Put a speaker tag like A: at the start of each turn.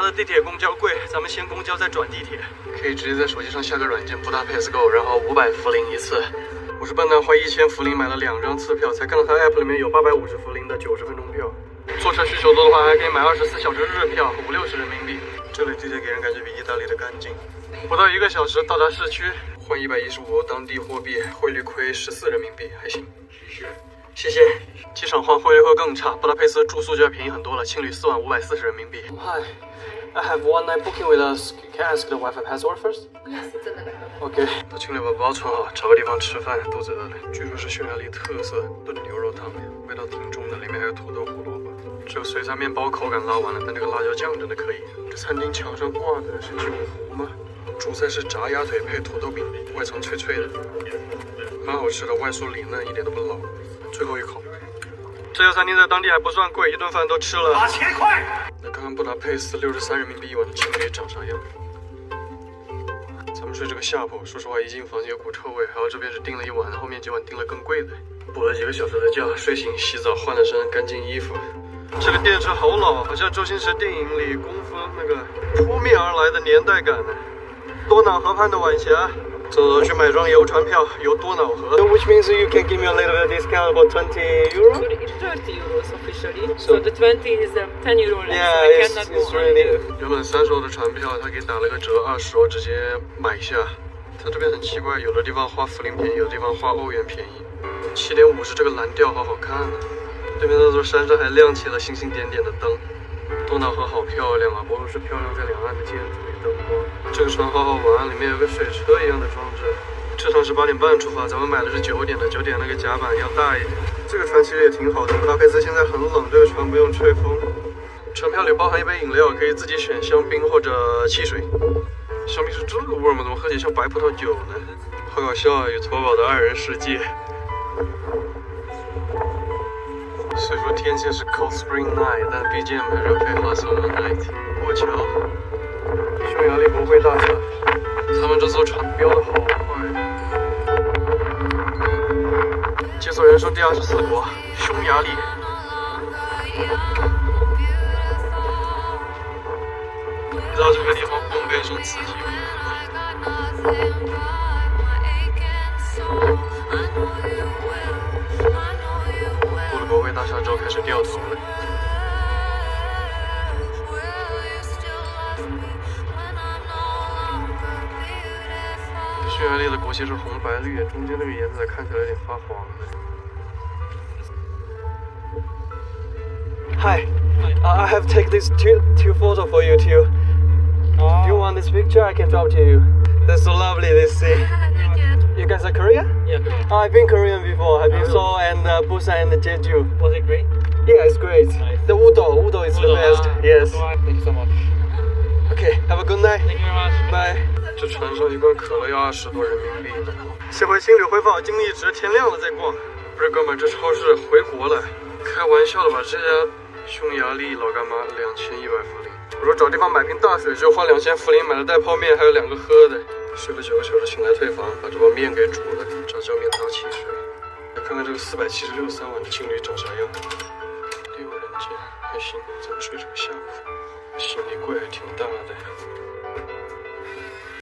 A: 的地铁公交贵，咱们先公交再转地铁。可以直接在手机上下个软件 Budapest Go， 然后500福林一次。我是笨蛋，花1000福林买了2张次票，才看到他 app 里面有850福林的90分钟票。坐车需求多的话，还可以买24小时日票，50-60人民币。这里地铁给人感觉比意大利的干净。不到1个小时到达市区，换115欧当地货币，汇率亏14人民币，还行。谢谢。机场换汇率会更差，布达佩斯住宿就要便宜很多了，青旅4.540人民币。Hi, I have one night booking with us. Can I ask the Wi-Fi password first?
B: Yes, it's in the back.
A: OK， 到青旅把包存好，找个地方吃饭，肚子饿了。据说是匈牙利特色炖牛肉汤，味道挺重的，里面还有土豆、胡萝卜。这个水菜面包口感拉完了，但这个辣椒酱真的可以。这餐厅墙上挂的是酒壶吗？主菜是炸鸭腿配土豆饼，外层脆脆的，蛮好吃的，外酥里嫩，一点都不老。最后一口。这家餐厅在当地还不算贵，一顿饭都吃了8000块。那看看布达佩斯63人民币一晚的青旅长啥样？咱们睡这个下铺，说实话一进房间有股臭味，还有这边是订了一晚，后面几晚订了更贵的。补了几个小时的觉，睡醒洗澡换了身干净衣服。这个电车好老，好像周星驰电影里功夫那个扑面而来的年代感呢。多瑙河畔的晚霞。走去买张游船票，游多瑙河。Which means you can give me a little bit of discount for 20 euro?
B: It's 30 euros officially. So the 20 is 10 euro less.
A: Yeah,
B: I cannot go
A: it's really.
B: under.
A: 原本30欧的船票，他给打了个折，20欧直接买下。他这边很奇怪，有的地方花福林便宜，有的地方花欧元便宜。7.5是这个蓝调，好好看啊！对面那座山上还亮起了星星点点的灯。多瑙河好漂亮啊，博卢是漂亮在两岸的建筑与灯光。这个船好好玩，里面有个水车一样的装置。这趟是8点半出发，咱们买的是9点的，9点那个甲板要大一点。这个船其实也挺好的，布达佩斯现在很冷，这个船不用吹风。船票里包含一杯饮料，可以自己选香槟或者汽水。香槟是这个味儿吗？怎么喝起来像白葡萄酒呢？好搞笑啊！与托宝的2人世界。虽说天气是 Cold Spring Night， 但 BGM 还是要配 Hot Summer Night。过桥，匈牙利国会大厦，他们这艘船飙得好快。解锁人生第24国，匈牙利。不知道这个地方会不会说刺激过了国会大厦之后开始掉头了。匈牙利的国旗是红白绿，中间那个颜色看起来有点发黄的。Hi, I have taken these two photos for you too. Do you want this picture? I can drop to you. That's so lovely, this sea. You guys are Korean?
B: Yeah, Korean.
A: Oh, I've been Korean before. I've been Seoul and Busan and Jeju.
B: Was it great?
A: Yeah, it's great.
B: Nice.
A: The Udo is the best. Yes.
B: Thank you so much.
A: Okay, have a good night.
B: Thank you very much.
A: Bye. 这船上一罐可乐要20多人民币呢。先回青旅恢复好精力值，天亮了再逛。不是哥们儿，这超市回国了，开玩笑的吧？这家匈牙利老干妈2100福林。我说找地方买瓶大水，就花2000福林买了袋泡面，还有2个喝的。睡了9个小时，醒来退房，把这包面给煮了，找浇面搭汽水。来看看这个476 3晚的青旅长啥样。6人间还行，咱们睡这个下铺。行李柜还挺大的。